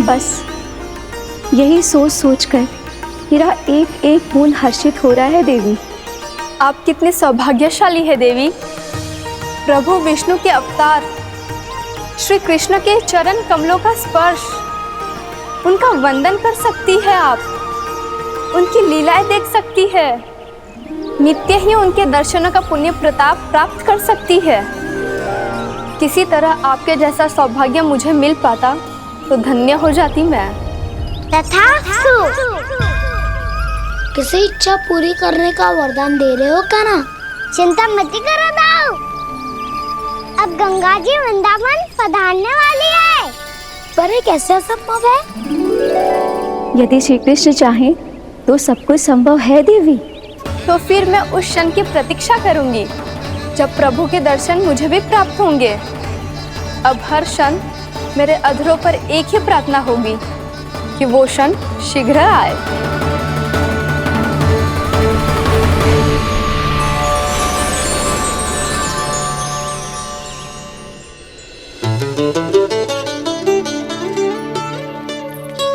बस यही सोच सोचकर मेरा एक एक खून हर्षित हो रहा है देवी। आप कितने सौभाग्यशाली है देवी। प्रभु विष्णु के अवतार श्री कृष्ण के चरण कमलों का स्पर्श, उनका वंदन कर सकती है आप, उनकी लीलाएं देख सकती है, नित्य ही उनके दर्शनों का पुण्य प्रताप प्राप्त कर सकती है। किसी तरह आपके जैसा सौभाग्य मुझे मिल पाता तो धन्य हो जाती मैं। तथास्तु। किसी इच्छा पूरी करने का वरदान दे रहे हो क्या ना? चिंता मत करो दाऊ, अब गंगा जी वृंदावन पधारने वाली है। पर ये कैसे संभव है? यदि श्री कृष्ण चाहे तो सब कुछ संभव है देवी। तो फिर मैं उस क्षण की प्रतीक्षा करूंगी जब प्रभु के दर्शन मुझे भी प्राप्त होंगे। अब हर क्षण मेरे अधरों पर एक ही प्रार्थना होगी कि वो क्षण शीघ्र आए।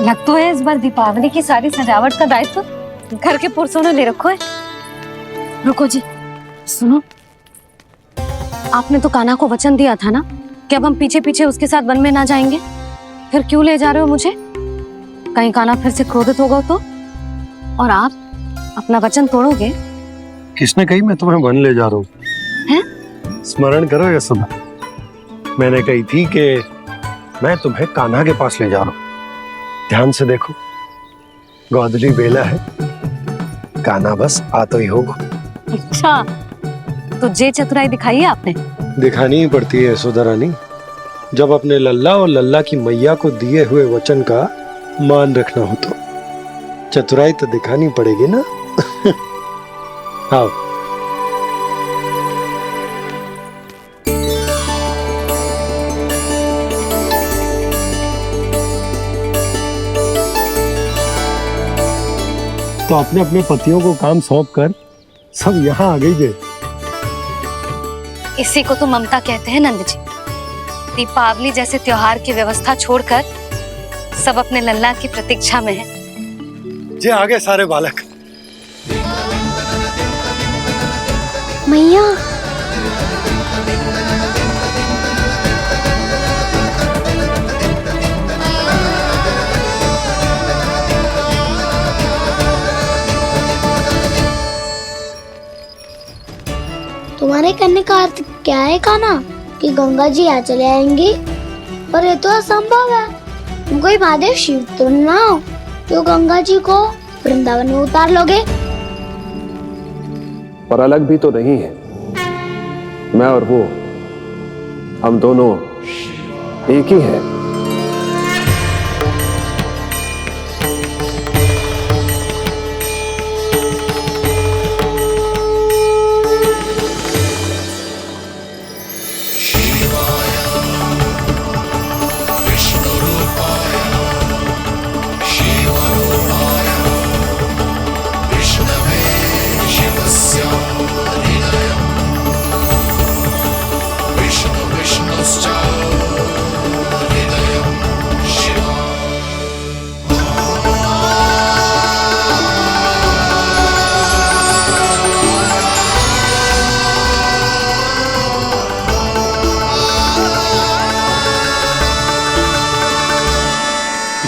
लग तो है इस बार दीपावली की सारी सजावट का दायित्व घर के पुरुषों ने ले रखो है। रुको जी, सुनो, आपने तो कान्हा को वचन दिया था ना कि अब हम पीछे पीछे उसके साथ वन में ना जाएंगे, फिर क्यों ले जा रहे हो मुझे? कहीं कान्हा फिर से क्रोधित होगा तो? और आप अपना वचन तोड़ोगे? किसने कही मैं तुम्हें वन ले जा रहा हूँ? स्मरण करो ये सब। मैंने कही थी कि मैं तुम्हें कान्हा के पास ले जा रहा हूँ। ध्यान से देखो, गोधली बेला है, कान्हा बस आ तो ही होगा। अच्छा, तो जे चतुराई दिखाई है आपने? दिखानी ही पड़ती है यशोदा रानी, जब अपने लल्ला और लल्ला की मैया को दिए हुए वचन का मान रखना हो तो चतुराई तो दिखानी पड़ेगी ना। आओ। तो अपने अपने पतियों को काम सौंप कर सब यहाँ आ गई थे। इसी को तो ममता कहते हैं नंद जी। दीपावली जैसे त्योहार की व्यवस्था छोड़कर सब अपने लल्ला की प्रतीक्षा में हैं। जे आगे सारे बालक। मैया, तुम्हारे कहने का अर्थ क्या है कान्हा? कि गंगा जी यहाँ चले आएंगी? पर ये तो असंभव है। तुम कोई महादेव शिव तो ना हो जो गंगा जी को वृंदावन में उतार लोगे? पर अलग भी तो नहीं है। मैं और वो, हम दोनों एक ही हैं।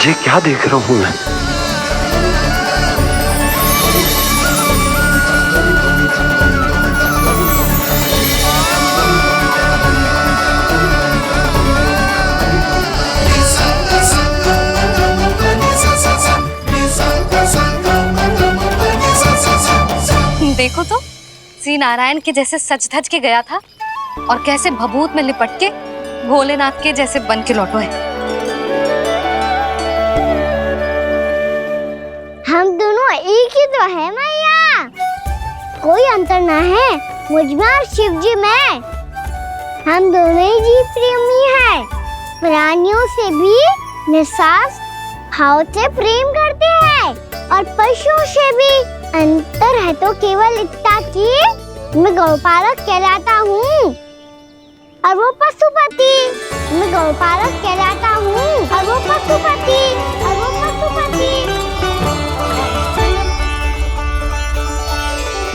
ये क्या देख रहा हूँ मैं? देखो तो, श्री नारायण के जैसे सज धज के गया था और कैसे भभूत में लिपट के भोलेनाथ के जैसे बन के लौटो है। हम दोनों एक ही तो है मैया, कोई अंतर ना है मुझ में और शिव जी में। हम दोनों ही जीव प्रेमी हैं, प्राणियों से भी निस्सास भाव से प्रेम करते हैं और पशुओं से भी। अंतर है तो केवल इतना कि मैं गौपालक कहलाता हूँ और वो पशुपति। मैं गौपालक कहलाता हूँ और वो पशुपति।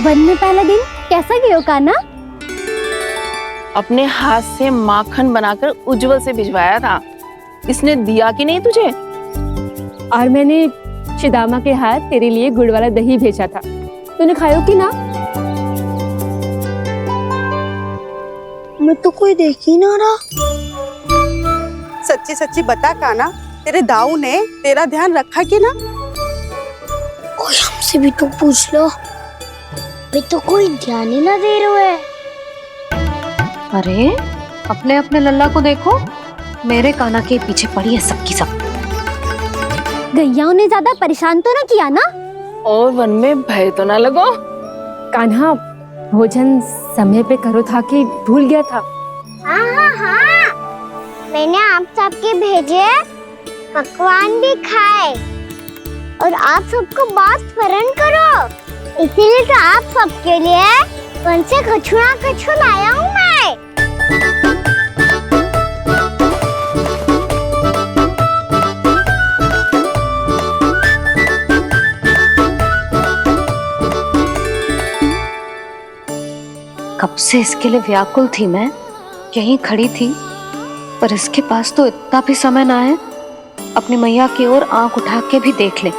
वन में पहला दिन कैसा गया कान्हा? अपने हाथ से माखन बनाकर उज्जवल से भिजवाया था। इसने दिया कि नहीं तुझे? और मैंने शिदामा के हाथ तेरे लिए गुड़ वाला दही भेजा था, तूने खायो कि ना? मैं तो कोई देख ही ना रहा। सच्ची सच्ची बता कान्हा, तेरे दाऊ ने तेरा ध्यान रखा कि ना? कोई हमसे भी तो पूछ लो, अभी तो कोई ध्यान ही ना दे रहा है। अरे अपने अपने लल्ला को देखो, मेरे कान्हा के पीछे पड़ी है सबकी सब। गैयाओं ने ज्यादा परेशान तो ना किया ना? और वन में भय तो ना लगो। कान्हा भोजन समय पे करो था कि भूल गया था? हाँ, मैंने आप सबके भेजे पकवान भी खाए और आप सबको बात स्मरण करो, इसीलिए तो आप सबके लिए कौन से कछु लाया हूँ मैं। कब से इसके लिए व्याकुल थी मैं, यहीं खड़ी थी, पर इसके पास तो इतना भी समय ना है अपनी मैया की ओर आंख उठा के भी देख ले।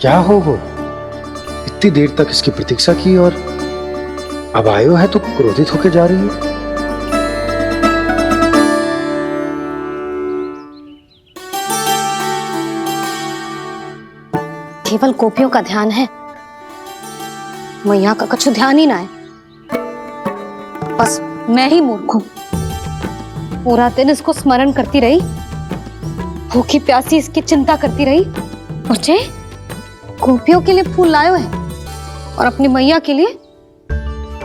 क्या हो वो? इतनी देर तक इसकी प्रतीक्षा की और अब आयो है तो क्रोधित होके जा रही है। केवल गोपियों का ध्यान है, मैया का कुछ ध्यान ही ना है। बस मैं ही मूर्ख हूं, पूरा दिन इसको स्मरण करती रही, भूखी प्यासी इसकी चिंता करती रही, और जे गोपियों के लिए फूल लायो है और अपनी मैया के लिए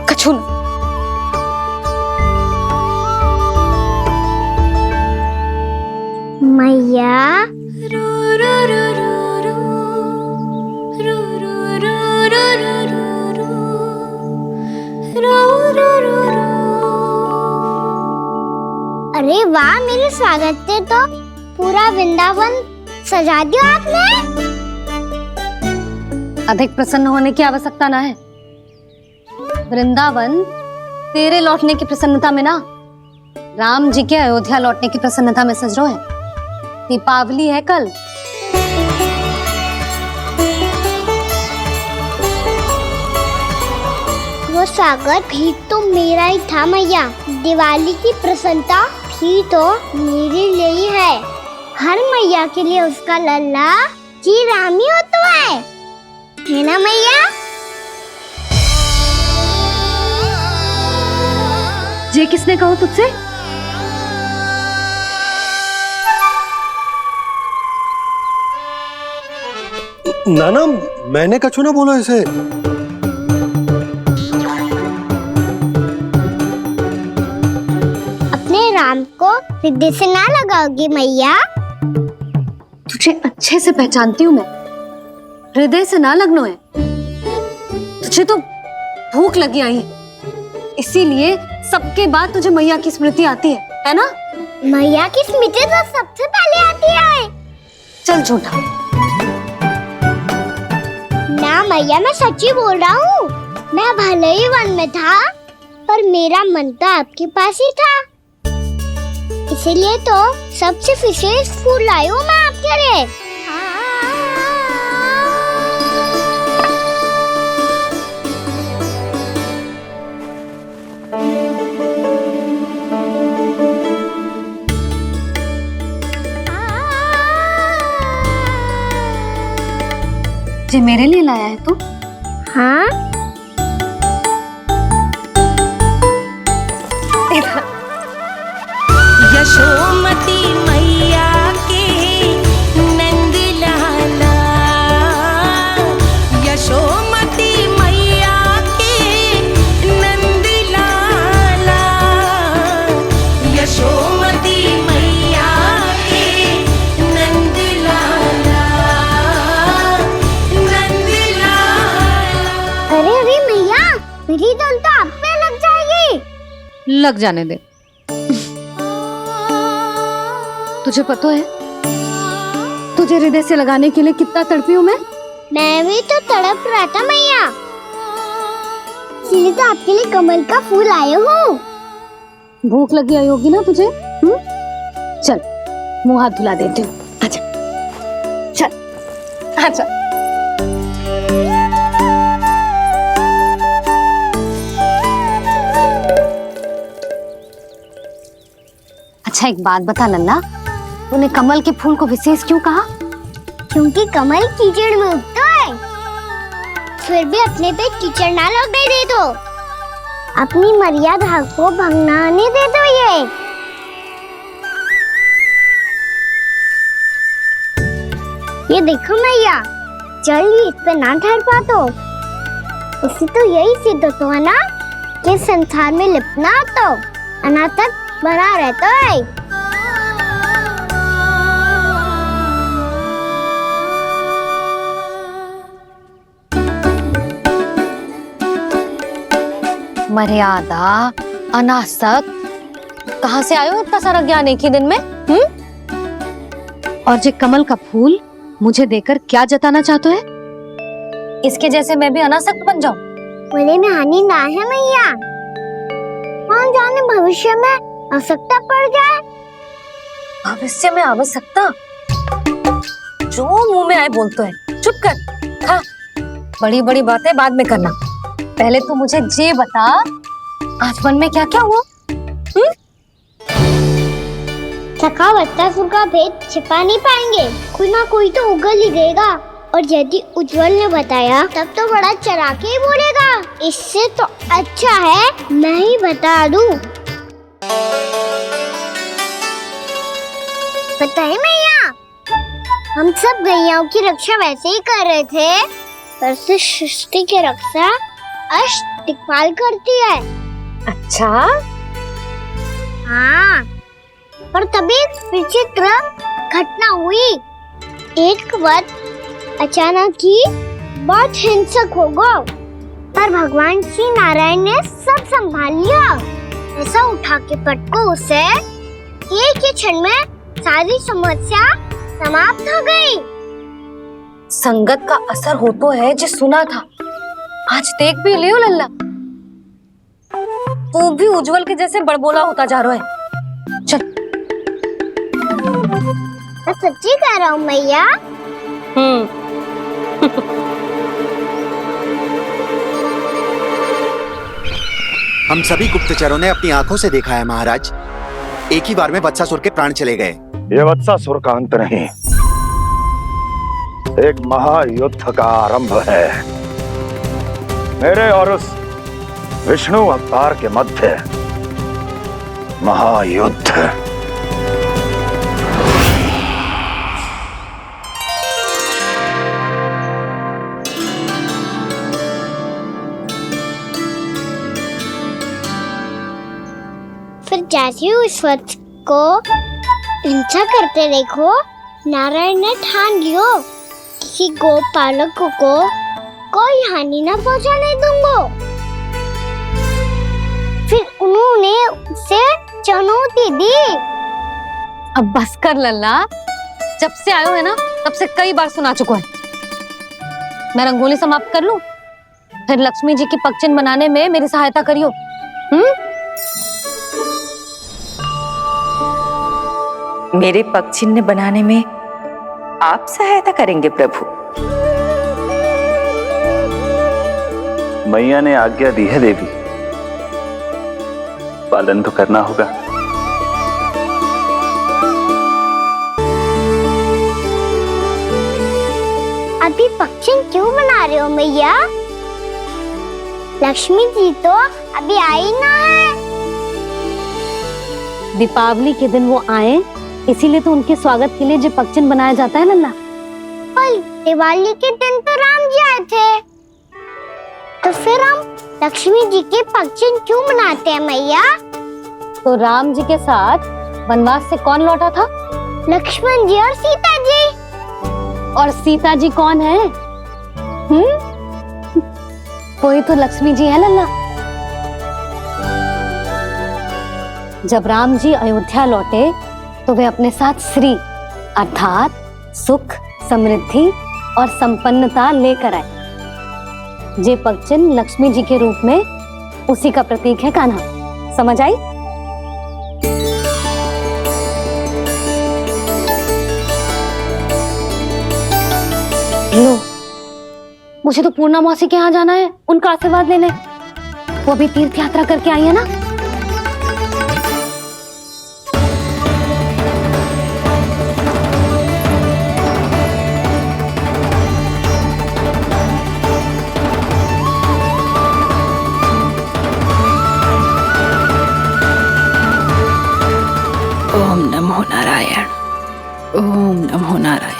कछु न। मैया अरे वाह, मेरे स्वागत से तो पूरा वृंदावन सजा दिया आपने। अधिक प्रसन्न होने की आवश्यकता ना है। वृंदावन तेरे लौटने की प्रसन्नता में ना, राम जी के अयोध्या लौटने की प्रसन्नता में सज रहा है। दीपावली है कल। वो स्वागत भी तो मेरा ही था मैया। दिवाली की प्रसन्नता भी तो मेरे लिए ही है। हर मैया के लिए उसका लल्ला जी राम ही होता है ना मैया? ये किसने कहा तुझसे? नाना, मैंने कछु ना बोला इसे। अपने राम को हृदय से ना लगाओगी मैया? तुझे अच्छे से पहचानती हूँ मैं, हृदय से ना लगनो है। तुझे तो भूख लगी आई है, इसीलिए सबके बाद तुझे मैया की स्मृति आती है ना? मैया की स्मृति तो सबसे पहले आती है। चल झूठा। ना मैया, मैं सच्ची बोल रहा हूँ। मैं भले ही वन में था, पर मेरा मन तो आपके पास ही था, इसीलिए तो सबसे विशेष फूल लाई हूँ मैं आपके लिए। ये मेरे लिए लाया है तू? हाँ, यशोमती मैया के नंद लाला, यशोमती मैया के नंद लाला, यशोमती मैया के नंद लाला, नंद लाला। अरे अरे मैया, मेरी तो लग जाने दे। तुझे पता है तुझे हृदय से लगाने के लिए कितना तड़पी हूँ मैं भी तो तड़प रहा था मैया, इसलिए तो आपके लिए कमल का फूल आए हूँ। भूख लगी आई होगी ना तुझे? चल मुंह हाथ धुला देती हूँ। आजा चल आजा। अच्छा एक बात बता लल्ला, तूने कमल के फूल को विशेष क्यों कहा? क्योंकि कमल कीचड़ में उगता है, फिर भी अपने पे कीचड़ ना लगने दे दो, अपनी मर्यादा को भंगने दे दो। ये देखो मैया, जल भी इस पे ना ठहर पा तो उससे तो यही सिद्ध होता है ना कि संसार में लिपना तो अनाथ तक बना रहता है। मर्यादा, अनासक, कहाँ से आयो इतना सारा ज्ञान एक ही दिन में? और जे कमल का फूल मुझे देकर क्या जताना चाहते है? इसके जैसे मैं भी अनासक्त बन जाऊं? बोले में हानि ना है मैया, कौन जाने भविष्य में आवश्यकता पड़ जाए। भविष्य में आवश्यकता? जो मुंह में आए बोलते है, चुप कर। खा, बड़ी बड़ी बातें बाद में करना, पहले तू मुझे ये बता आज मन में क्या क्या हुआ? सखा बत्तासुर का भेद छिपा नहीं पाएंगे, कोई ना कोई तो उगल ही देगा, और यदि उज्जवल ने बताया तब तो बड़ा चढ़ा के ही बोलेगा। इससे तो अच्छा है मैं ही बता दूं। पता है मैया, हम सब गैयाओं की रक्षा वैसे ही कर रहे थे, पर से सृष्टि की रक्षा अष्ट दिक्पाल करती है। अच्छा? हाँ, पर तभी एक विचित्र घटना हुई। एक वक्त अचानक ही बहुत हिंसक हो गया, पर भगवान श्री नारायण ने सब संभाल लिया। ऐसा उठा के पटको उसे, एक ही क्षण में सारी समस्या समाप्त हो गई। संगत का असर हो तो है जो सुना था, आज देख भी लियो लल्ला, तू भी उज्जवल के जैसे बड़बोला होता जा रहा है। चल। मैं सच्ची कह रहा हूँ मैया। हम सभी गुप्तचरों ने अपनी आंखों से देखा है महाराज, एक ही बार में वत्सासुर के प्राण चले गए। ये वत्सासुर का अंत नहीं, एक महायुद्ध का आरंभ है। मेरे और उस विष्णु अवतार के मध्य महायुद्ध। फिर जैसे उस वक्त को हिंसा करते देखो, नारायण ने ठान लियो किसी गोपालक को कोई हानि न पहुंचाने दूंगा। फिर उन्होंने उसे चुनौती दी। अब बस कर लल्ला, जब से आयो है ना तब से कई बार सुना चुका है। मैं रंगोली समाप्त कर लूं, फिर लक्ष्मी जी की पगचिन बनाने में मेरी सहायता करियो। मेरे पगचिन्ह बनाने में आप सहायता करेंगे प्रभु? मैया ने आज्ञा दी है देवी, पालन तो करना होगा। अभी पगचिन क्यों बना रहे हो मैया? लक्ष्मी जी तो अभी आई ना है। दीपावली के दिन वो आए, इसीलिए तो उनके स्वागत के लिए जो पगचिन बनाया जाता है लल्ला। कल दिवाली के दिन तो राम जी आए थे, तो फिर हम लक्ष्मी जी के पगचिन क्यों मनाते हैं मैया? तो राम जी के साथ वनवास से कौन लौटा था? लक्ष्मण जी और सीता जी। और सीता जी कौन है? वही तो लक्ष्मी जी है लल्ला। जब राम जी अयोध्या लौटे तो वे अपने साथ श्री अर्थात सुख, समृद्धि और संपन्नता लेकर आए। जे पगचिन लक्ष्मी जी के रूप में उसी का प्रतीक है कान्हा। समझ आई? लो, मुझे तो पूर्णा मौसी के यहाँ जाना है उनका आशीर्वाद लेने। वो भी तीर्थ यात्रा करके आई है ना। ओम नमो नारायण, ओम नमो नारायण।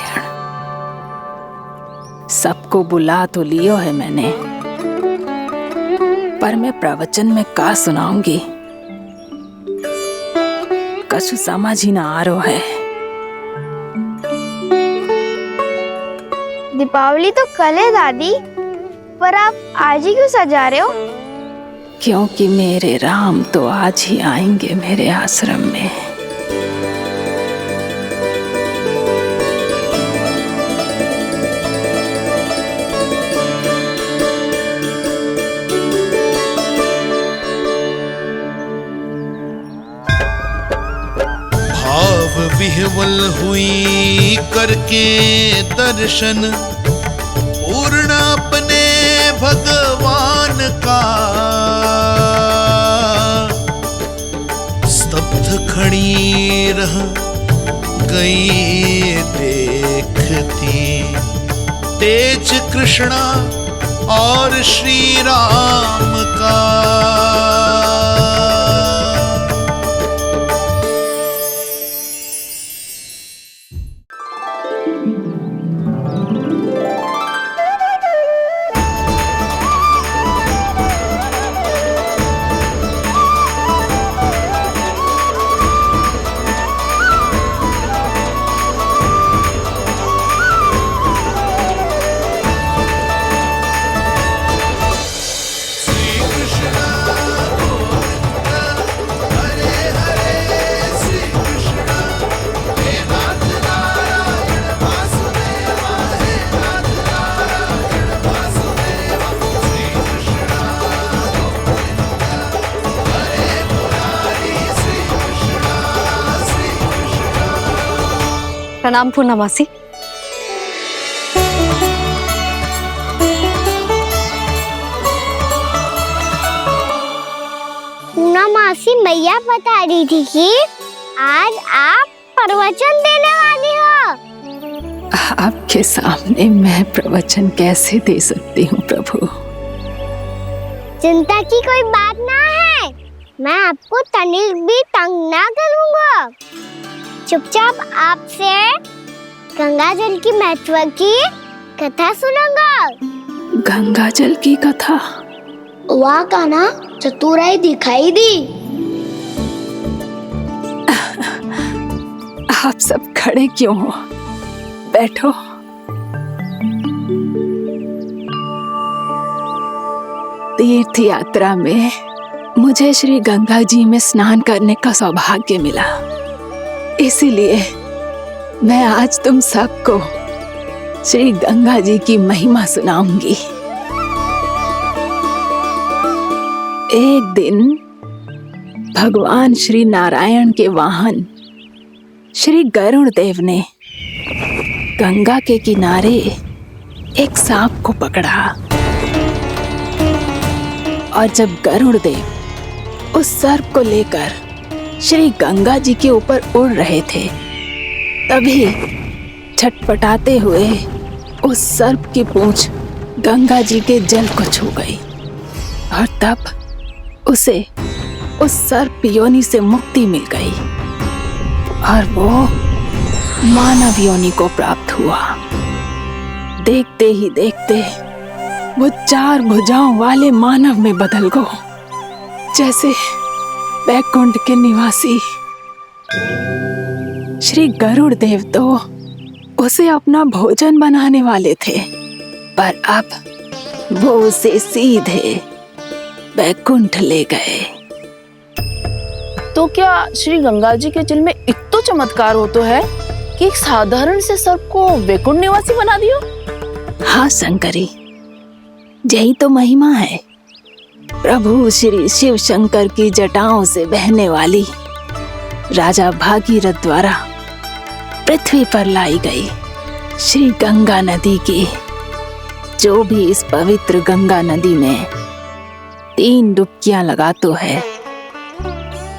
सबको बुला तो लियो है मैंने, पर मैं प्रवचन में का सुनाऊंगी, कछु समझ ही ना आ रहा है। दीपावली तो कल है दादी, पर आप आज ही क्यों सजा रहे हो? क्योंकि मेरे राम तो आज ही आएंगे मेरे आश्रम में। विह्वल हुई करके दर्शन, पूर्ण अपने भगवान का, स्तब्ध खड़ी रह गई देखती, तेज कृष्णा और श्री राम का। प्रणाम पूर्णा मौसी। पूर्णा मौसी मैया बता रही थी कि आज आप प्रवचन देने वाली हो। आपके सामने मैं प्रवचन कैसे दे सकती हूँ प्रभु? चिंता की कोई बात ना है, मैं आपको तनिक भी तंग ना करूँगा। चुपचाप आपसे गंगा जल की महत्व की कथा सुनूंगा। गंगा जल की कथा? वाह कान्हा, चतुराई दिखाई दी। आप सब खड़े क्यों हो? बैठो। तीर्थ यात्रा में मुझे श्री गंगा जी में स्नान करने का सौभाग्य मिला, इसीलिए मैं आज तुम सबको श्री गंगा जी की महिमा सुनाऊंगी। एक दिन भगवान श्री नारायण के वाहन श्री गरुड़ देव ने गंगा के किनारे एक सांप को पकड़ा, और जब गरुड़ देव उस सर्प को लेकर श्री गंगा जी के ऊपर उड़ रहे थे, तभी छटपटाते हुए उस सर्प की पूंछ गंगा जी के जल को छू गई, और तब उसे उस सर्प योनि से मुक्ति मिल गई और वो मानव योनि को प्राप्त हुआ। देखते ही देखते वो 4 भुजाओं वाले मानव में बदल गो, जैसे बैकुंठ के निवासी। श्री गरुड़ देव तो उसे अपना भोजन बनाने वाले थे, पर अब वो उसे सीधे बैकुंठ ले गए। तो क्या श्री गंगा जी के जल में इतना चमत्कार हो तो है कि एक साधारण से सर्प को वैकुंठ निवासी बना दियो? हाँ शंकरी, यही तो महिमा है। प्रभु श्री शिव शंकर की जटाओं से बहने वाली राजा भागीरथ द्वारा पृथ्वी पर लाई गई श्री गंगा नदी की, जो भी इस पवित्र गंगा नदी में 3 डुबकियां लगातो है,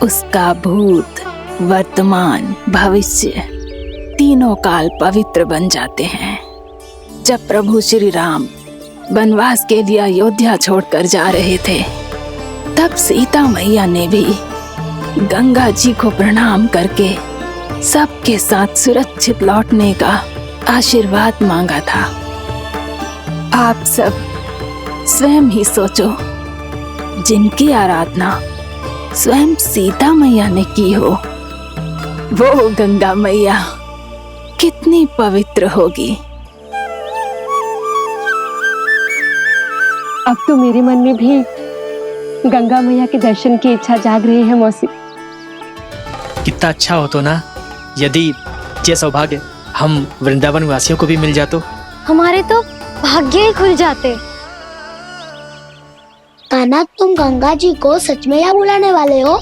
उसका भूत, वर्तमान, भविष्य तीनों काल पवित्र बन जाते हैं। जब प्रभु श्री राम वनवास के लिए अयोध्या छोड़कर जा रहे थे, तब सीता मैया ने भी गंगा जी को प्रणाम करके सबके साथ सुरक्षित लौटने का आशीर्वाद मांगा था। आप सब स्वयं ही सोचो, जिनकी आराधना स्वयं सीता मैया ने की हो, वो गंगा मैया कितनी पवित्र होगी। अब तो मेरे मन में भी गंगा मैया के दर्शन की इच्छा जाग रही है मौसी। कितना अच्छा हो तो ना यदि ये सौभाग्य हम वृंदावन वासियों को भी मिल जातो। हमारे तो भाग्य ही खुल जाते। कान्हा, तुम गंगा जी को सच में यहाँ बुलाने वाले हो?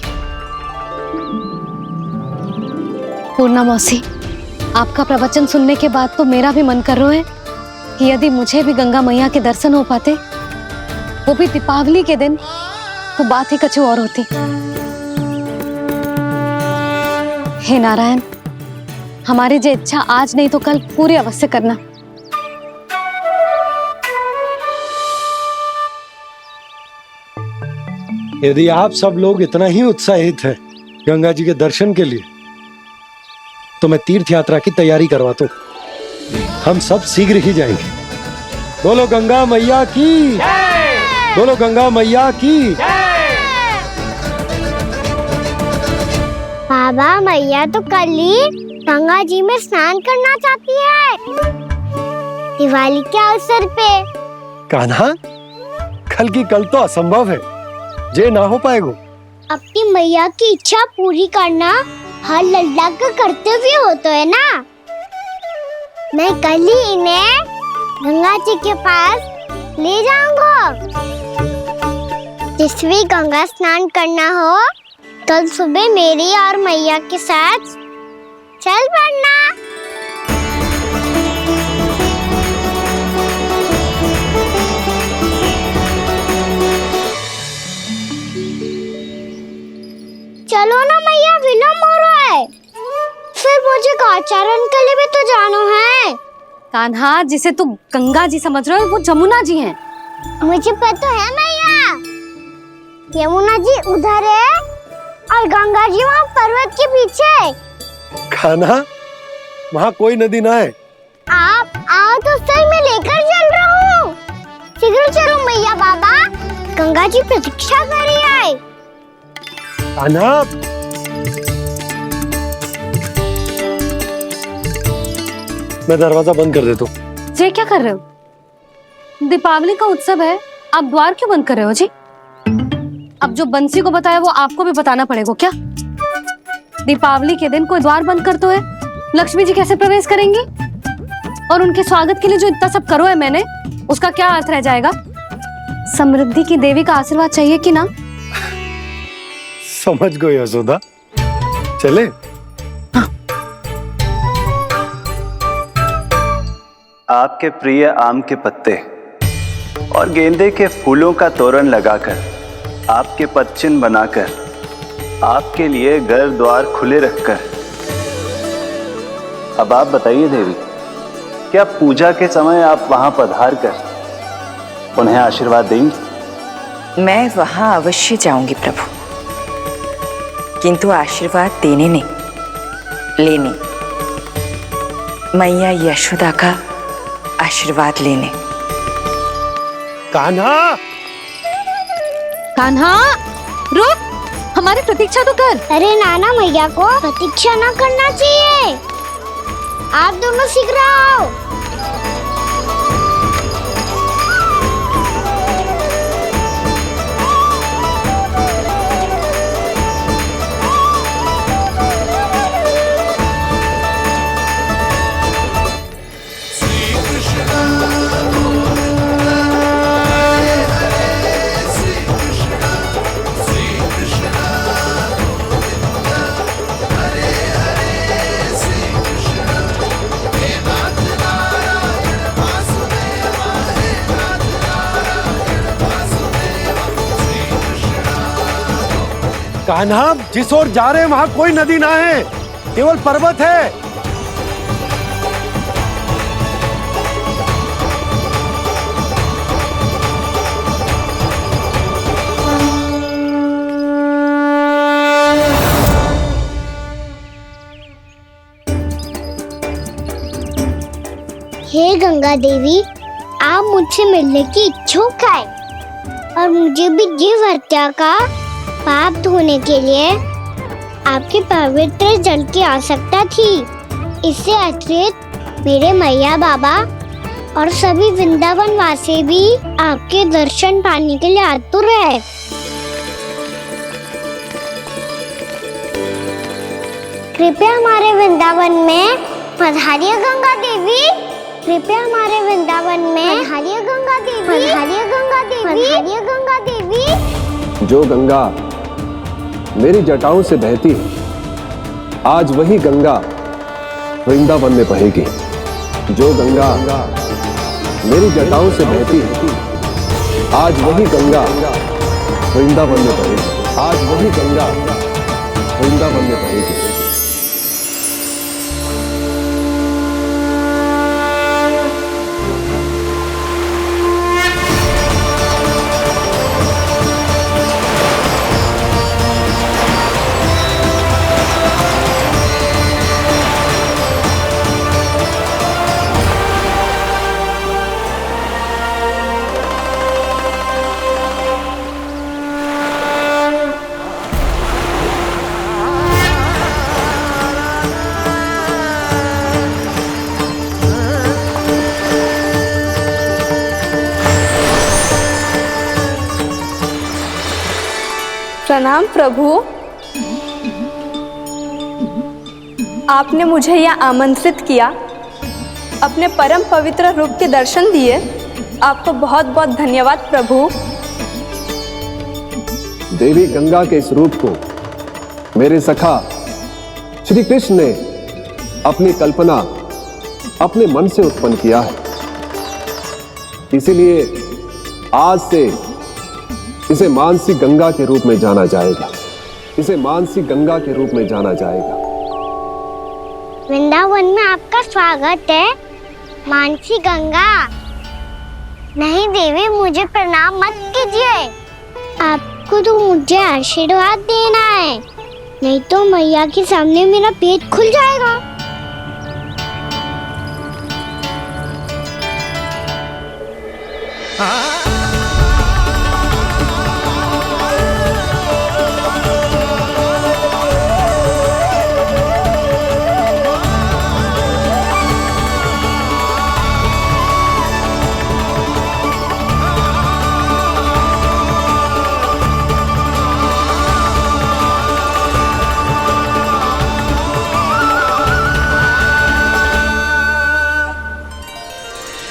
पूर्णा मौसी, आपका प्रवचन सुनने के बाद तो मेरा भी मन कर रहा है कि यदि मुझे भी गंगा मैया के दर्शन हो पाते, वो भी दीपावली के दिन, तो बात ही कुछ और होती। हे नारायण, हमारी जो इच्छा आज नहीं तो कल पूरी अवश्य करना। यदि आप सब लोग इतना ही उत्साहित हैं गंगा जी के दर्शन के लिए, तो मैं तीर्थ यात्रा की तैयारी करवाता हूँ। हम सब शीघ्र ही जाएंगे। बोलो गंगा मैया की, बोलो गंगा मैया की। बाबा, मैया तो कल ही गंगा जी में स्नान करना चाहती है, दिवाली के अवसर पे। कान्हा, कल की कल तो असंभव है, जे ना हो पाएगा। अपनी मैया की इच्छा पूरी करना हर लल्ला का कर्तव्य होता है ना। मैं कल ही इन्हें गंगा जी के पास ले जाऊंगा। जिस भी गंगा स्नान करना हो, कल सुबह मेरी और मैया के साथ चल पड़ना। चलो ना मैया, विलम्ब हो रहा है। फिर मुझे काचारण के लिए भी तो जाना है। कान्हा, जिसे तू गंगा जी समझ रहे हो, वो जमुना जी हैं। मुझे पता है मैया, यमुना जी उधर है और गंगा जी वहाँ पर्वत के पीछे। कान्हा, वहाँ कोई नदी ना है। आप आओ तो सही, मैं लेकर चल रहा हूँ। शीघ्र चलो मैया। बाबा, गंगा जी प्रतीक्षा कर रही है। कान्हा, मैं दरवाजा बंद कर देता हूँ। ये क्या कर रहे हो? दीपावली का उत्सव है, आप द्वार क्यों बंद कर रहे हो जी? अब जो बंसी को बताया वो आपको भी बताना पड़ेगा क्या? दीपावली के दिन कोई द्वार बंद कर तो है, लक्ष्मी जी कैसे प्रवेश करेंगी? और उनके स्वागत के लिए जो इतना सब करो है मैंने, उसका क्या अर्थ रह जाएगा? समृद्धि की देवी का आशीर्वाद चाहिए कि ना? समझ गई यशोदा, चले। हाँ। आपके प्रिय आम के पत्ते और गेंदे के फूलों का तोरण लगाकर, आपके पदचिन्ह बनाकर, आपके लिए घर द्वार खुले रखकर, अब आप बताइए देवी, क्या पूजा के समय आप वहां पधार कर उन्हें आशीर्वाद देंगी? मैं वहां अवश्य जाऊंगी प्रभु, किंतु आशीर्वाद देने नहीं, लेने, मैया यशोदा का आशीर्वाद लेने। कान्हा, कान्हा, रुक, हमारी प्रतीक्षा तो कर। अरे नाना, मैया को प्रतीक्षा ना करना चाहिए। आप दोनों शीघ्र आओ। कान्हा, जिस ओर जा रहे हैं वहां कोई नदी ना है, केवल पर्वत है। हे गंगा देवी, आप मुझसे मिलने की इच्छुक है और मुझे भी जीव हत्या का पाप धोने के लिए आपके पवित्र जल की आवश्यकता थी। इससे अतिरिक्त मेरे मैया बाबा और सभी वृंदावन वासी भी आपके दर्शन पाने के लिए आतुर है। कृपया हमारे वृंदावन में पधारिए गंगा देवी। कृपया हमारे वृंदावन में पधारिए गंगा देवी। पधारिए गंगा देवी। पधारिए गंगा देवी। जो गंगा मेरी जटाओं से बहती है, आज वही गंगा वृंदावन में बहेगी। जो गंगा मेरी जटाओं से बहती है, आज वही गंगा वृंदावन में बहेगी। आज वही गंगा वृंदावन में बहेगी। प्रणाम प्रभु। आपने मुझे यह आमंत्रित किया, अपने परम पवित्र रूप के दर्शन दिए। आपको बहुत बहुत धन्यवाद प्रभु। देवी गंगा के इस रूप को मेरे सखा श्री कृष्ण ने अपनी कल्पना अपने मन से उत्पन्न किया है। इसीलिए आज से इसे मानसी गंगा के रूप में जाना जाएगा। इसे मानसी गंगा के रूप में जाना जाएगा। वृंदावन में आपका स्वागत है मानसी गंगा। नहीं देवी, मुझे प्रणाम मत कीजिए। आपको तो मुझे आशीर्वाद देना है, नहीं तो मैया के सामने मेरा पेट खुल जाएगा।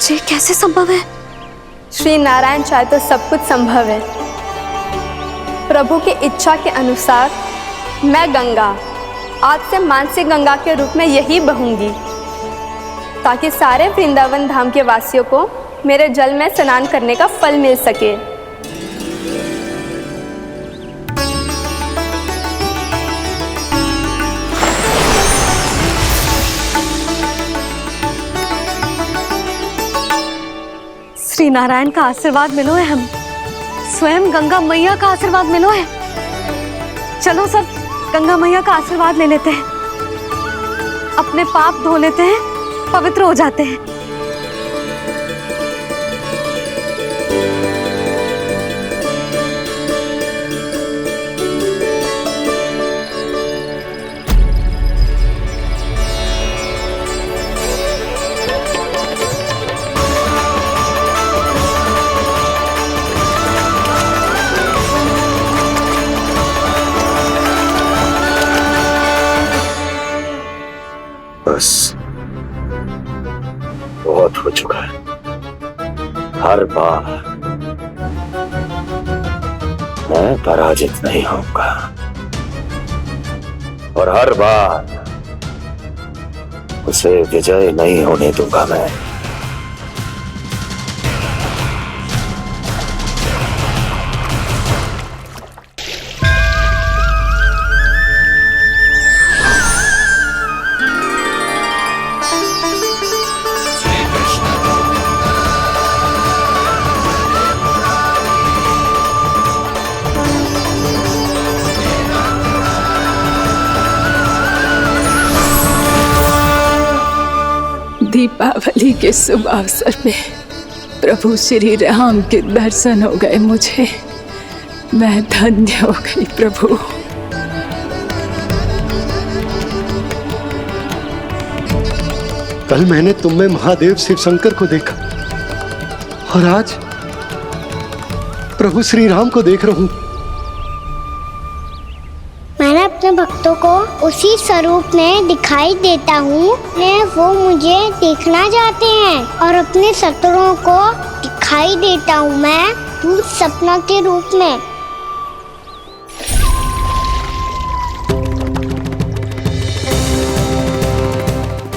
ये कैसे संभव है? श्री नारायण चाहे तो सब कुछ संभव है। प्रभु की इच्छा के अनुसार मैं गंगा आज से मानसी गंगा के रूप में यही बहूंगी, ताकि सारे वृंदावन धाम के वासियों को मेरे जल में स्नान करने का फल मिल सके। श्री नारायण का आशीर्वाद मिलो है, हम स्वयं गंगा मैया का आशीर्वाद मिलो है। चलो सब गंगा मैया का आशीर्वाद ले लेते हैं, अपने पाप धो लेते हैं, पवित्र हो जाते हैं। बस बहुत हो चुका है। हर बार मैं पराजित नहीं होऊंगा और हर बार उसे विजय नहीं होने दूंगा मैं। दीपावली के शुभ अवसर पे प्रभु श्री राम के दर्शन हो गए मुझे। मैं धन्य हो गई प्रभु। कल मैंने तुम में महादेव शिव शंकर को देखा और आज प्रभु श्री राम को देख रहा हूं। मैंने अपने भक्तों को उसी स्वरूप में दिखाई देता हूँ। वो मुझे देखना चाहते हैं और अपने शत्रुओं को दिखाई देता हूँ मैं भूत सपना के रूप में।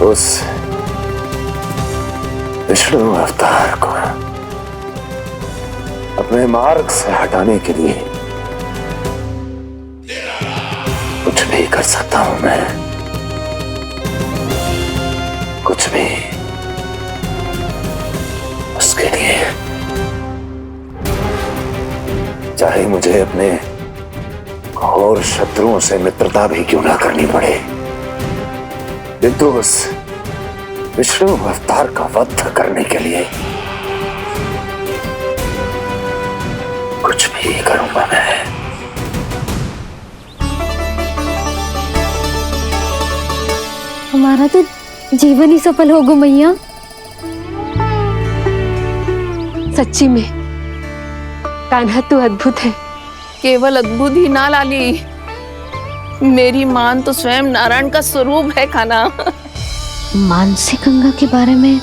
उस विष्णु अवतार को अपने मार्ग से हटाने के लिए कुछ भी कर सकता हूं मैं, कुछ भी। उसके लिए चाहे मुझे अपने घोर शत्रुओं से मित्रता भी क्यों ना करनी पड़े, किंतु उस विष्णु अवतार का वध करने के लिए कुछ भी करूंगा मैं। हमारा तो जीवन ही सफल होगा मैया। सच्ची में कान्हा तू अद्भुत है। केवल अद्भुत ही ना लाली, मेरी मान तो स्वयं नारायण का स्वरूप है कान्हा। मानसी गंगा के बारे में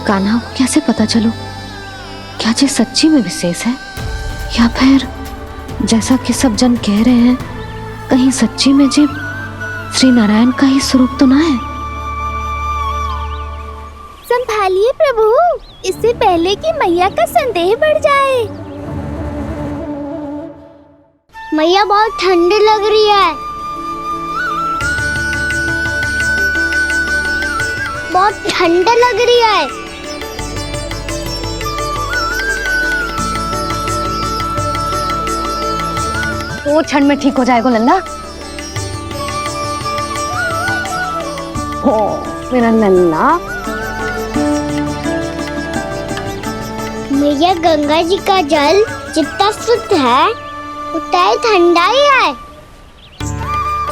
कान्हा को कैसे पता चलो? क्या ये सच्ची में विशेष है या फिर जैसा कि सब जन कह रहे हैं कहीं सच्ची में जी श्री नारायण का ही स्वरूप तो ना है? संभालिए प्रभु, इससे पहले कि मैया का संदेह बढ़ जाए। मैया बहुत ठंडी लग रही है, बहुत ठंडा लग रही है। वो क्षण में ठीक हो जाएगा लल्ला। ओ मेरा लल्ला। मैया गंगा जी का जल जितना शुद्ध है उतना ही ठंडा ही है।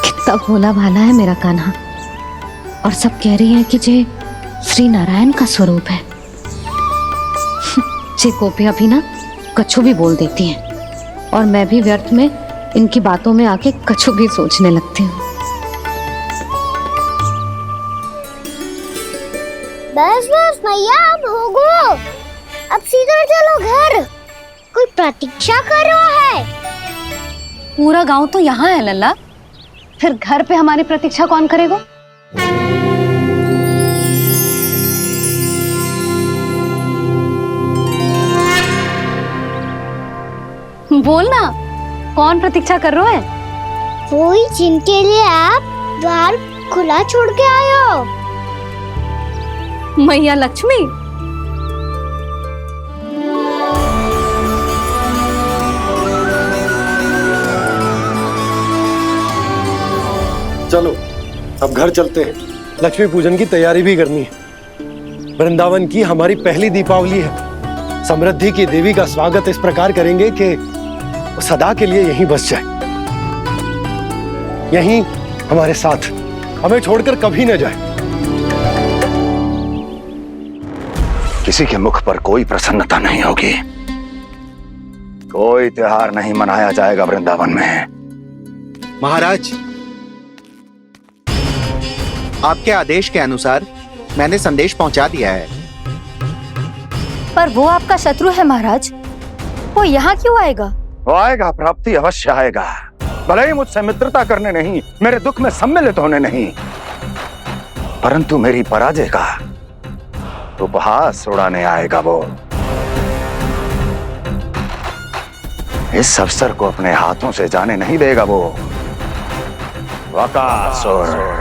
कितना भोला भाला है मेरा कान्हा। और सब कह रही हैं कि ये श्री नारायण का स्वरूप है। ये गोपियां भी ना कछु भी बोल देती हैं और मैं भी व्यर्थ में इनकी बातों में आके कछु भी सोचने लगती हूँ। बस बस मैया, अब होगो, अब सीधा चलो घर। कोई प्रतीक्षा कर रहा है। पूरा गांव तो यहाँ है लल्ला, फिर घर पे हमारी प्रतीक्षा कौन करेगा? बोल ना, कौन प्रतीक्षा कर रहे हैं? कोई जिनके लिए आप द्वार खुला छोड़ के आए हो। मैया लक्ष्मी। चलो अब घर चलते हैं। लक्ष्मी पूजन की तैयारी भी करनी है। वृंदावन की हमारी पहली दीपावली है। समृद्धि की देवी का स्वागत इस प्रकार करेंगे कि वो सदा के लिए यहीं बस जाए, यहीं हमारे साथ, हमें छोड़कर कभी न जाए। किसी के मुख पर कोई प्रसन्नता नहीं होगी, कोई त्योहार नहीं मनाया जाएगा वृंदावन में। महाराज, आपके आदेश के अनुसार मैंने संदेश पहुंचा दिया है। पर वो आपका शत्रु है महाराज, वो यहाँ क्यों आएगा? वो आएगा, प्राप्ति अवश्य आएगा। भले ही मुझसे मित्रता करने नहीं, मेरे दुख में सम्मिलित होने नहीं, परंतु मेरी पराजय का उपहास उड़ाने आएगा वो। इस अवसर को अपने हाथों से जाने नहीं देगा वो। वकासुर।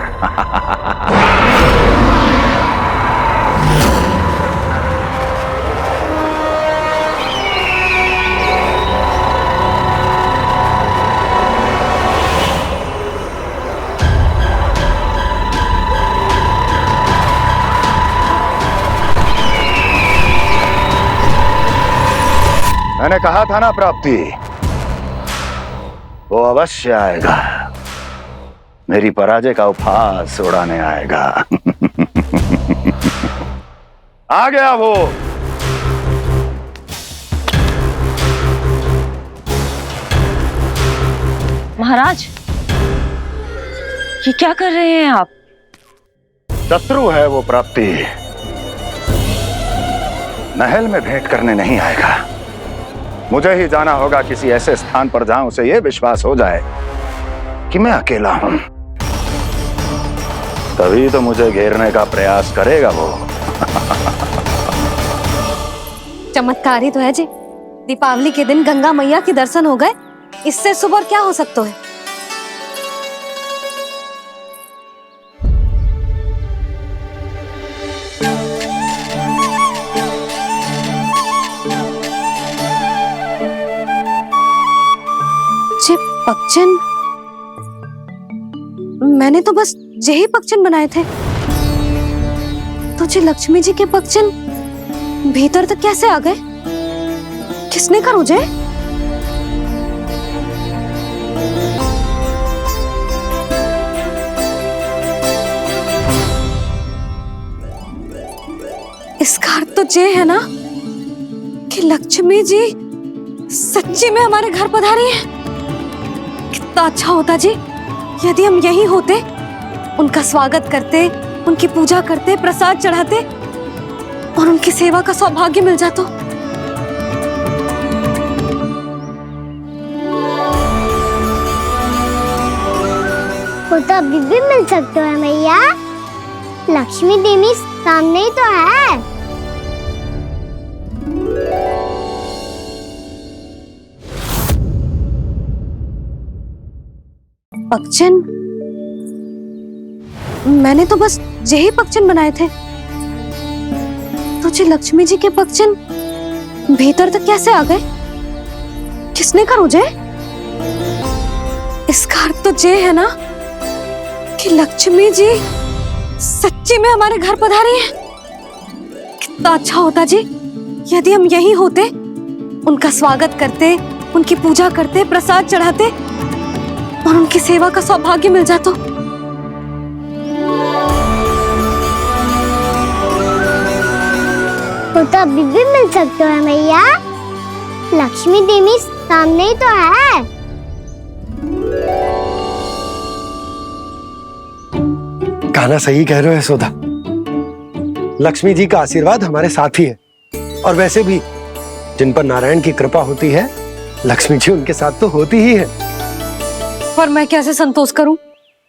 मैंने कहा था ना प्राप्ति, वो अवश्य आएगा, मेरी पराजय का उपहास उड़ाने आएगा। आ गया वो। महाराज, ये क्या कर रहे हैं आप? शत्रु है वो प्राप्ति, महल में भेंट करने नहीं आएगा। मुझे ही जाना होगा किसी ऐसे स्थान पर जहां उसे यह विश्वास हो जाए कि मैं अकेला हूं, तभी तो मुझे घेरने का प्रयास करेगा वो। चमत्कार ही तो है जी, दीपावली के दिन गंगा मैया के दर्शन हो गए, इससे सुपर क्या हो सकता है। जे पक्षन, मैंने तो बस यही पक्षन बनाए थे, तो जे लक्ष्मी जी के पक्षन भीतर तक कैसे आ गए? किसने कर मुझे? इसका अर्थ तो ये है ना कि लक्ष्मी जी सच्ची में हमारे घर पधारी है। कितना अच्छा होता जी यदि हम यही होते, उनका स्वागत करते, उनकी पूजा करते, प्रसाद चढ़ाते और उनकी सेवा का सौभाग्य मिल जाता। वो तो अभी भी मिल सकते हैं मैया, लक्ष्मी देवी सामने ही तो है। पक्षन, मैंने तो बस यही पक्षन बनाए थे, तो जी लक्ष्मी जी के पक्षन भीतर तक कैसे आ गए? किसने कर मुझे? इसका अर्थ तो ये है ना कि लक्ष्मी जी सच्ची में हमारे घर पधारी है। कितना अच्छा होता जी यदि हम यही होते, उनका स्वागत करते, उनकी पूजा करते, प्रसाद चढ़ाते और उनकी सेवा का सौभाग्य मिल जाता। वो तो अभी भी मिल सकते हैं मैया, लक्ष्मी देवी सामने ही तो है। कान्हा सही कह रहे हो यशोदा, लक्ष्मी जी का आशीर्वाद हमारे साथ ही है, और वैसे भी जिन पर नारायण की कृपा होती है, लक्ष्मी जी उनके साथ तो होती ही है। पर मैं कैसे संतोष करूं?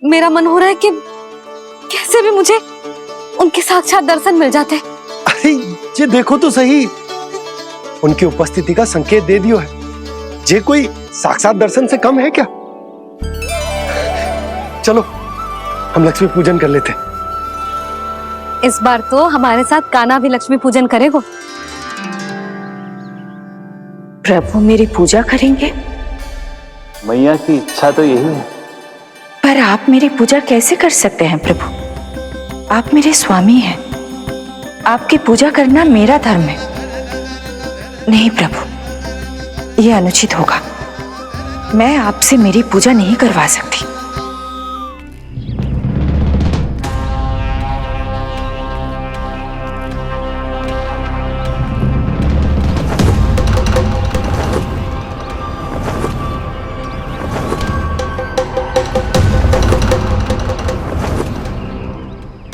मेरा मन हो रहा है कि कैसे भी मुझे उनके साक्षात दर्शन मिल जाते। अरे ये देखो तो सही, उनकी उपस्थिति का संकेत दे दियो है। ये कोई साक्षात दर्शन से कम है क्या? चलो हम लक्ष्मी पूजन कर लेते। इस बार तो हमारे साथ कान्हा भी लक्ष्मी पूजन करेगा। प्रभु मेरी पूजा करेंगे? मैया की इच्छा तो यही है। पर आप मेरी पूजा कैसे कर सकते हैं प्रभु? आप मेरे स्वामी हैं, आपकी पूजा करना मेरा धर्म है। नहीं प्रभु, यह अनुचित होगा। मैं आपसे मेरी पूजा नहीं करवा सकती।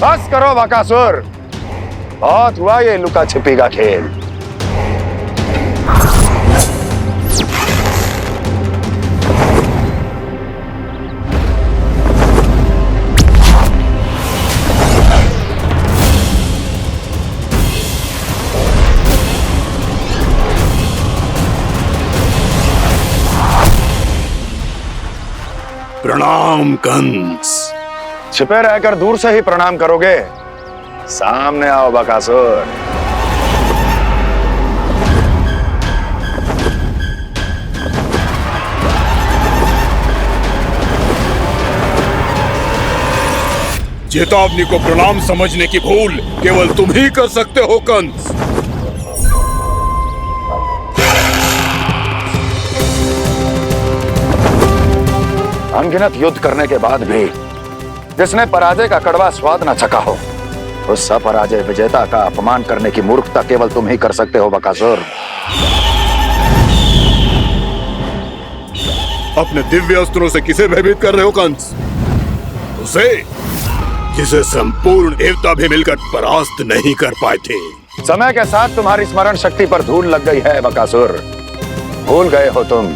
बस करो बकासुर, बहुत हुआ ये लुका छिपी का खेल। प्रणाम कंस। छिपे रहकर दूर से ही प्रणाम करोगे? सामने आओ बकासुर। चेतावनी को प्रणाम समझने की भूल केवल तुम ही कर सकते हो कंस। अनगिनत युद्ध करने के बाद भी जिसने पराजय का कड़वा स्वाद न चखा हो, उस अपराजय विजेता का अपमान करने की मूर्खता केवल तुम ही कर सकते हो बकासुर। अपने दिव्य अस्त्रों से किसे भयभीत कर रहे हो कंस? उसे जिसे संपूर्ण देवता भी मिलकर परास्त नहीं कर पाए थे। समय के साथ तुम्हारी स्मरण शक्ति पर धूल लग गई है बकासुर। भूल गए हो तुम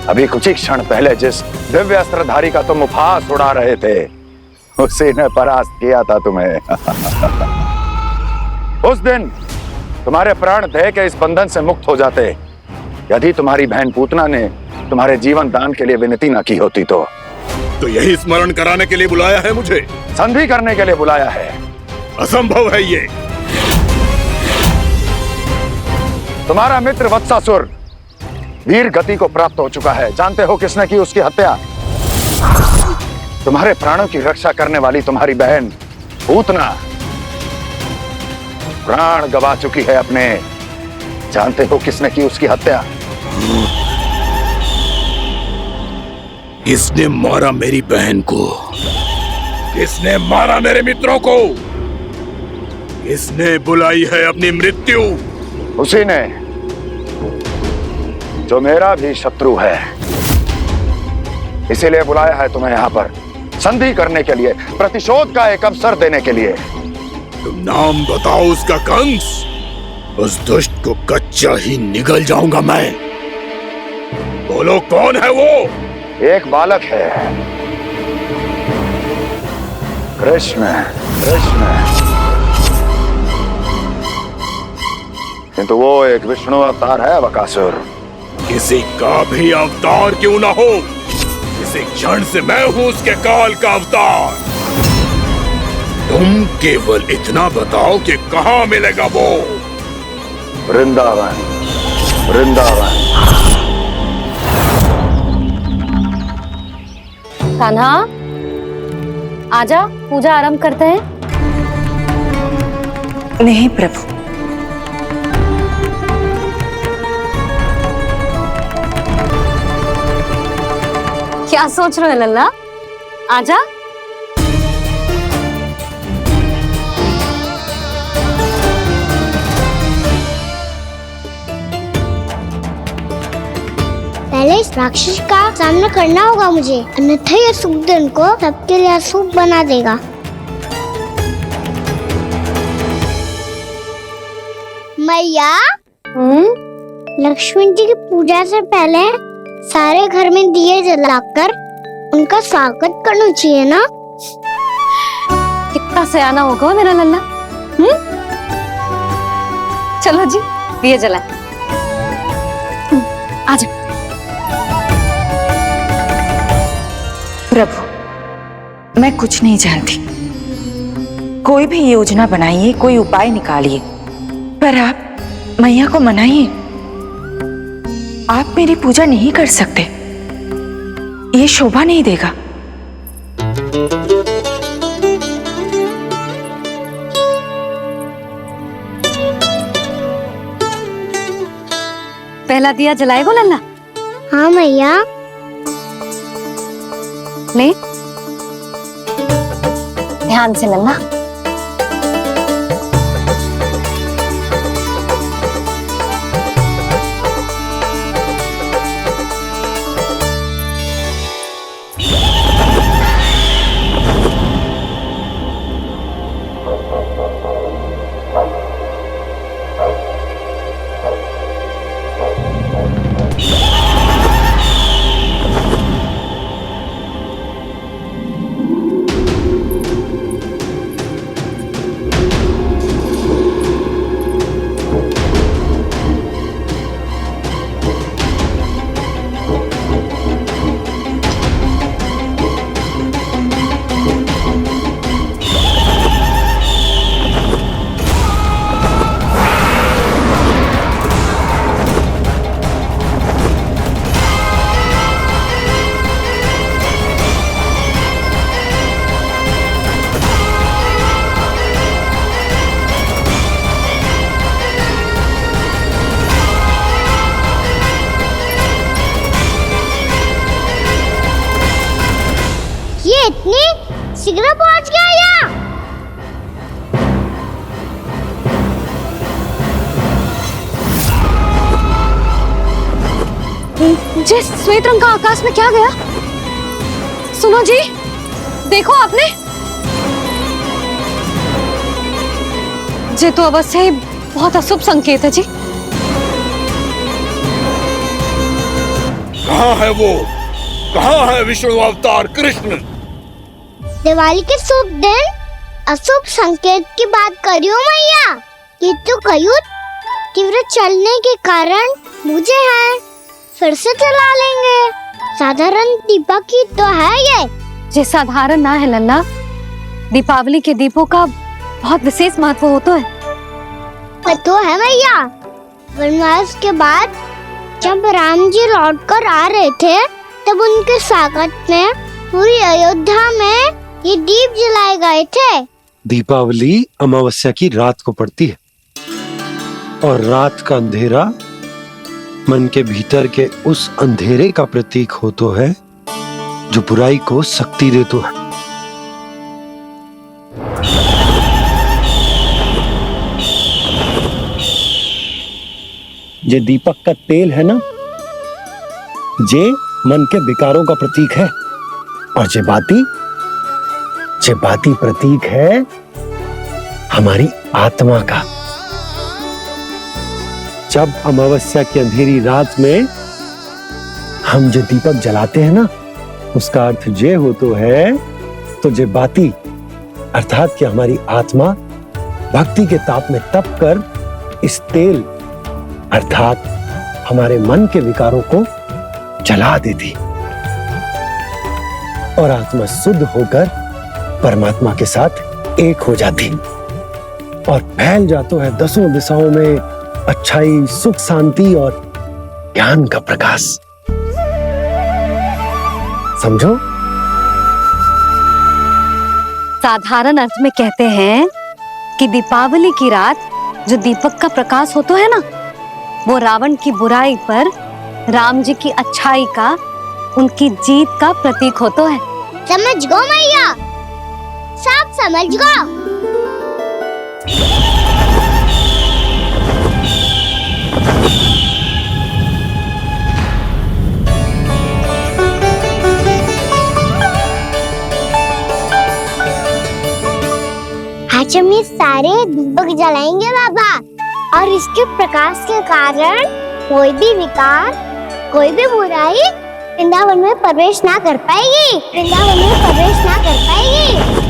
अभी कुछ ही क्षण पहले जिस दिव्य अस्त्रधारी का तुम उपहास उड़ा रहे थे, उसी ने परास्त किया था तुम्हें। उस दिन तुम्हारे प्राण देह के इस बंधन से मुक्त हो जाते यदि तुम्हारी बहन पूतना ने तुम्हारे जीवन दान के लिए विनती न की होती तो यही स्मरण कराने के लिए बुलाया है मुझे? संधि करने के लिए बुलाया है। असंभव है ये। तुम्हारा मित्र वत्सासुर वीर गति को प्राप्त हो चुका है। जानते हो किसने की उसकी हत्या? तुम्हारे प्राणों की रक्षा करने वाली तुम्हारी बहन पूतना प्राण गवा चुकी है अपने। जानते हो किसने की उसकी हत्या? किसने मारा मेरी बहन को? किसने मारा मेरे मित्रों को? किसने बुलाई है अपनी मृत्यु? उसी ने जो मेरा भी शत्रु है। इसीलिए बुलाया है तुम्हें यहाँ पर संधि करने के लिए, प्रतिशोध का एक अवसर देने के लिए। तुम नाम बताओ उसका कंस। उस दुष्ट को कच्चा ही निगल जाऊंगा मैं। बोलो कौन है वो? एक बालक है, कृष्ण। किंतु वो एक विष्णु अवतार है बकासुर। किसी का भी अवतार क्यों ना हो, इसी क्षण से मैं हूं उसके काल का अवतार। तुम केवल इतना बताओ कि कहां मिलेगा वो? वृंदावन। कान्हा, आजा, पूजा आरंभ करते हैं। नहीं प्रभु, क्या सोच रहे हो लल्ला? आजा। पहले इस राक्षस का सामना करना होगा मुझे, अन्यथा ये शुभ दिन को सबके लिए अशुभ बना देगा। मैया, लक्ष्मी जी की पूजा से पहले सारे घर में दिए जलाकर उनका स्वागत करना चाहिए ना? कितना सयाना होगा मेरा लल्ला। चलो जी, दिए जलाए। आजा। प्रभु, मैं कुछ नहीं जानती। कोई भी योजना बनाइए, कोई उपाय निकालिए, पर आप मैया को मनाइए। आप मेरी पूजा नहीं कर सकते, ये शोभा नहीं देगा। पहला दिया जलाएगो लल्ला? हाँ मैया। ले, ध्यान से लल्ला। शीघ्र पहुंच गया यहाँ। जी श्वेत रंग का आकाश में क्या गया? सुनो जी, देखो आपने, ये तो अवश्य ही बहुत अशुभ संकेत है जी। कहाँ है वो? कहाँ है विष्णु अवतार कृष्ण? दिवाली के शुभ दिन अशुभ संकेत की बात करियो मैया। ये तो कयूत तीव्र चलने के कारण मुझे है, फिर से चला लेंगे। साधारण दीपक ही तो है ये साधारण ना है लल्ला, दीपावली के दीपों का बहुत विशेष महत्व होता है। तो है मैया, वनवास के बाद जब राम जी लौटकर आ रहे थे तब उनके स्वागत में पूरी अयोध्या में ये दीप जलाए गए थे। दीपावली अमावस्या की रात को पड़ती है और रात का अंधेरा मन के भीतर के उस अंधेरे का प्रतीक होता है जो बुराई को शक्ति देता है। ये दीपक का तेल है ना, जे मन के विकारों का प्रतीक है, और जे बाती प्रतीक है हमारी आत्मा का। जब अमावस्या की अंधेरी रात में हम जो दीपक जलाते हैं ना, उसका अर्थ ये हो तो है, तो जे बाती अर्थात कि हमारी आत्मा भक्ति के ताप में तप कर इस तेल अर्थात हमारे मन के विकारों को जला देती और आत्मा शुद्ध होकर परमात्मा के साथ एक हो जाती और फैल जाता है दसों दिशाओं में अच्छाई, सुख, शांति और ज्ञान का प्रकाश। समझो? साधारण अर्थ में कहते हैं कि दीपावली की रात जो दीपक का प्रकाश होता है ना, वो रावण की बुराई पर राम जी की अच्छाई का, उनकी जीत का प्रतीक होता है। समझ गो मैया, सब समझ गो। आज हम ये सारे दीपक जलाएंगे बाबा, और इसके प्रकाश के कारण कोई भी विकार, कोई भी बुराई वृंदावन में प्रवेश ना कर पाएगी, वृंदावन में प्रवेश ना कर पाएगी।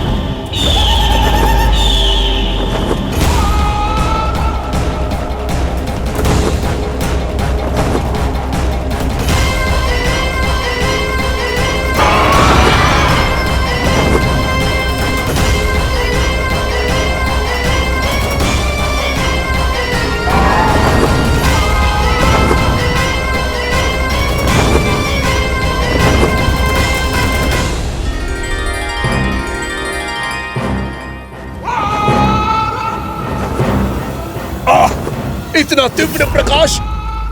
इतना तीव्र प्रकाश,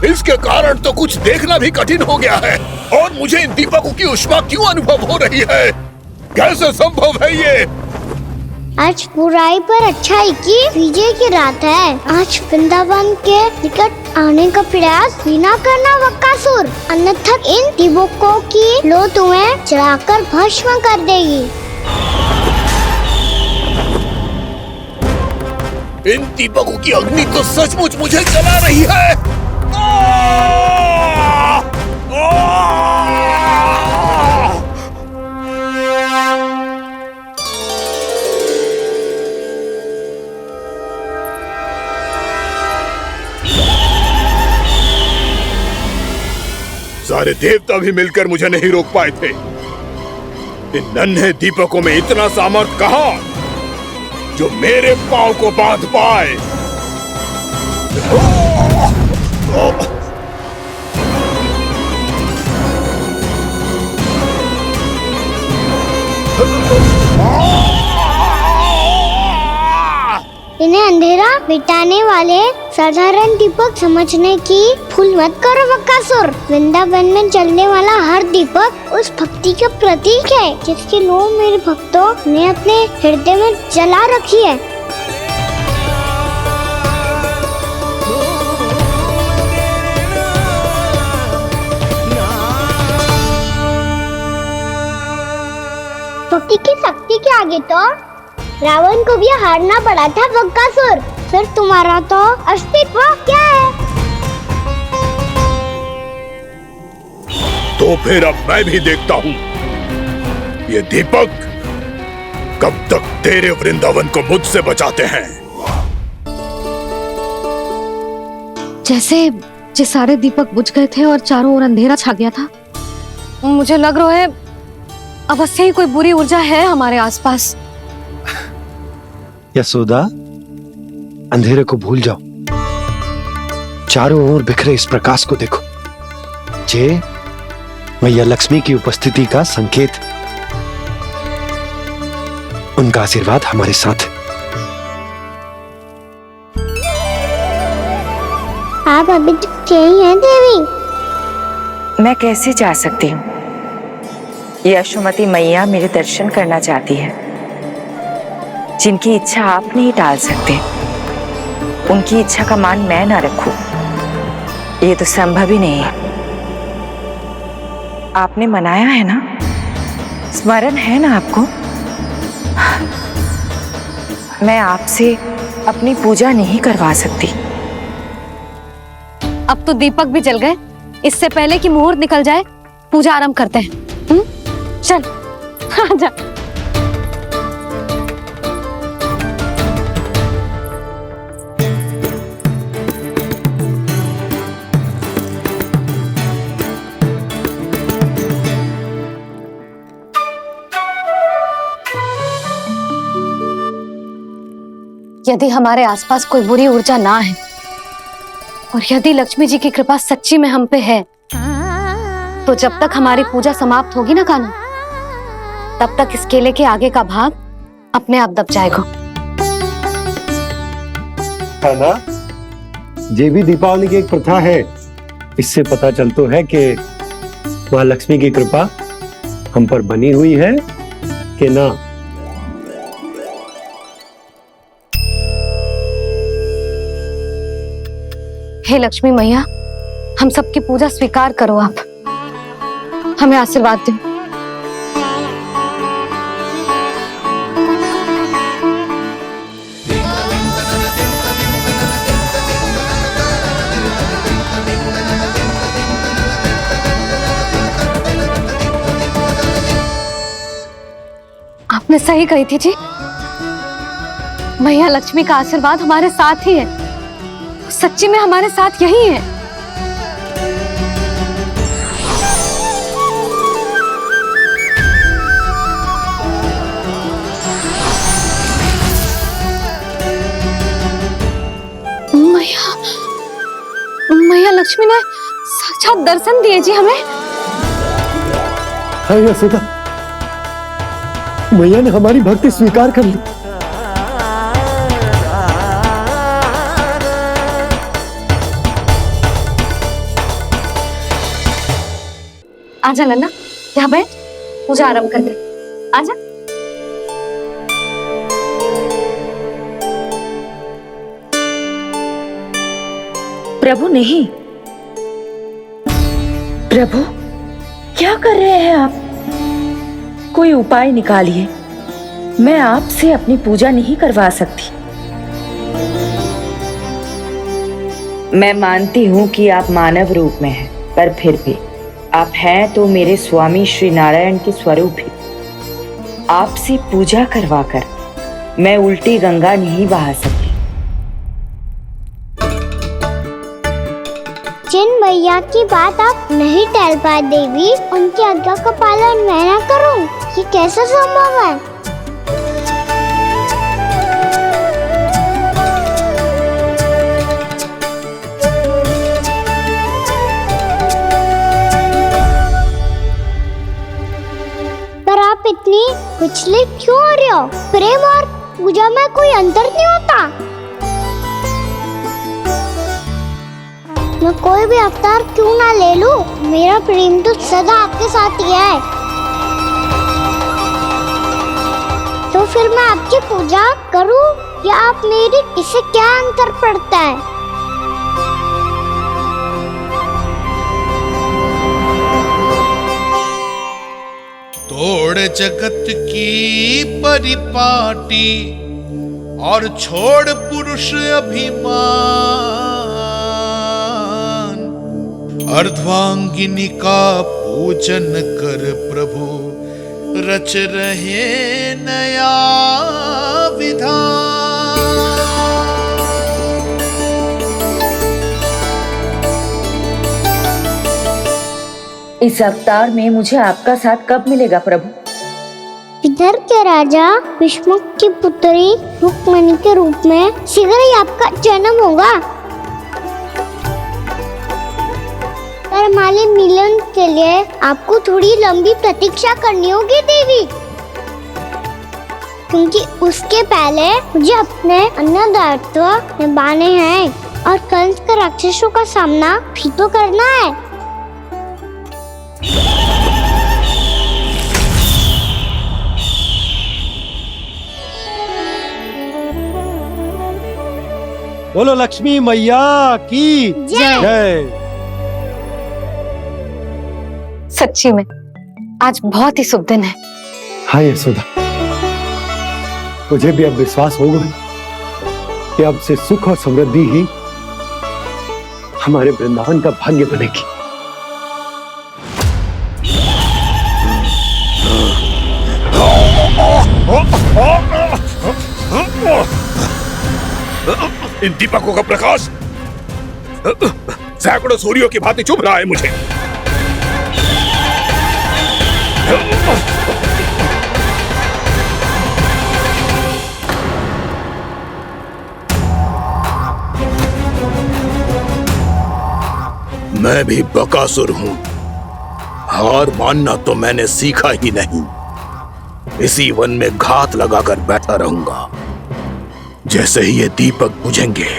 इसके कारण तो कुछ देखना भी कठिन हो गया है। और मुझे इन दीपकों की उष्मा क्यों अनुभव हो रही है? कैसे संभव है ये? आज बुराई पर अच्छाई की विजय की रात है। आज वृंदावन के निकट आने का प्रयास बिना करना बकासुर, अन्यथा इन दीपकों की लो तुम्हें जलाकर भस्म कर देगी। इन दीपकों की अग्नि तो सचमुच मुझे जला रही है। सारे देवता भी मिलकर मुझे नहीं रोक पाए थे। इन नन्हे दीपकों में इतना सामर्थ्य कहां जो मेरे पांव को बांध पाए। इन्हें अंधेरा मिटाने वाले साधारण दीपक समझने की भूल मत करो बकासुर। वृंदावन में जलने वाला हर दीपक उस भक्ति का प्रतीक है जिसकी लो मेरे भक्तों ने अपने हृदय में जला रखी है। भक्ति की शक्ति के आगे तो रावण को भी हारना पड़ा था बकासुर। फिर तुम्हारा तो अस्तित्व क्या है? तो फिर अब मैं भी देखता हूँ ये दीपक कब तक तेरे वृंदावन को मुझसे बचाते हैं। जैसे सारे दीपक बुझ गए थे और चारों ओर अंधेरा छा गया था, मुझे लग रहा है अवश्य ही कोई बुरी ऊर्जा है हमारे आसपास। यशोदा, अंधेरे को भूल जाओ, चारों ओर बिखरे इस प्रकाश को देखो। जे मैया लक्ष्मी की उपस्थिति का संकेत, उनका आशीर्वाद हमारे साथ। आप अभी तक यही हैं देवी? मैं कैसे जा सकती हूँ? यशोमती मैया मेरे दर्शन करना चाहती है। जिनकी इच्छा आप नहीं टाल सकते, उनकी इच्छा का मान मैं ना रखूं, ये तो संभव ही नहीं है। आपने मनाया है ना, स्मरण है ना आपको? मैं आपसे अपनी पूजा नहीं करवा सकती। अब तो दीपक भी जल गए, इससे पहले कि मुहूर्त निकल जाए पूजा आरंभ करते हैं। चल आजा। यदि हमारे आसपास कोई बुरी ऊर्जा ना है और यदि लक्ष्मी जी की कृपा सच्ची में हम पे है, तो जब तक हमारी पूजा समाप्त होगी ना कान्हा, तब तक इस केले के आगे का भाग अपने आप दब जाएगा। है ना? ये भी दीपावली की एक प्रथा है। इससे पता चलता है कि माँ लक्ष्मी की कृपा हम पर बनी हुई है कि ना। हे लक्ष्मी मैया, हम सबकी पूजा स्वीकार करो, आप हमें आशीर्वाद दो। आपने सही कही थी जी, मैया लक्ष्मी का आशीर्वाद हमारे साथ ही है, सच्ची में हमारे साथ यही है। मैया लक्ष्मी ने साक्षात दर्शन दिए जी हमें। हाँ यशोदा, मैया ने हमारी भक्ति स्वीकार कर ली। आजा नन्ना, यहाँ बैठ, पूजा आरंभ करते। आजा। प्रभु नहीं, प्रभु क्या कर रहे हैं आप? कोई उपाय निकालिए, मैं आपसे अपनी पूजा नहीं करवा सकती। मैं मानती हूँ कि आप मानव रूप में हैं, पर फिर भी आप हैं तो मेरे स्वामी श्री नारायण के स्वरूप ही। आपसे पूजा करवाकर मैं उल्टी गंगा नहीं बहा सकती। जिन मैया की बात आप नहीं टाल पाए देवी, उनकी आज्ञा का पालन मैं ना करूं, ये कैसे संभव है? पर आप इतनी विचलित क्यों हो रहे हो? प्रेम और पूजा में कोई अंतर नहीं होता। मैं कोई भी अवतार क्यों ना ले लूं, मेरा प्रेम तो सदा आपके साथ ही है। तो फिर मैं आपकी पूजा करूं या आप मेरी, इससे क्या अंतर पड़ता है? तोड़ जगत की परिपाटी और छोड़ पुरुष अभिमान, अर्धांगिनी का पूजन कर प्रभु, रच रहे नया विधान। इस अवतार में मुझे आपका साथ कब मिलेगा प्रभु? इधर के राजा विष्णु की पुत्री रुक्मिणी के रूप में शीघ्र ही आपका जन्म होगा। हमारे मिलन के लिए आपको थोड़ी लंबी प्रतीक्षा करनी होगी देवी, क्योंकि उसके पहले मुझे अपने अन्य दायित्व निभाने हैं और कंस के राक्षसों का सामना भी तो करना है। बोलो लक्ष्मी मैया की जय। सच्ची में आज बहुत ही शुभ दिन है। हाँ यशोदा, मुझे भी अब विश्वास हो गया कि अब से सुख और समृद्धि ही हमारे वृंदावन का भाग्य बनेगी। इन दीपकों का प्रकाश सैकड़ों सूर्यों की भांति चुभ रहा है मुझे। मैं भी बकासुर हूं, हार मानना तो मैंने सीखा ही नहीं। इसी वन में घात लगाकर बैठा रहूंगा। जैसे ही ये दीपक बुझेंगे,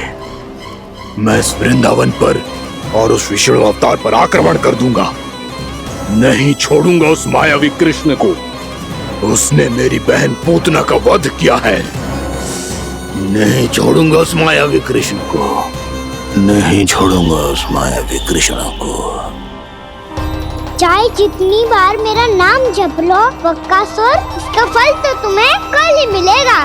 मैं इस वृंदावन पर और उस विष्णु अवतार पर आक्रमण कर दूंगा। नहीं छोड़ूंगा उस मायावी कृष्ण को। उसने मेरी बहन पूतना का वध किया है। नहीं छोड़ूंगा उस मायावी कृष्ण को। नहीं छोड़ूंगा उस मायावी कृष्ण को। चाहे जितनी बार मेरा नाम जप लो बकासुर, इसका फल तो तुम्हें कल ही मिलेगा।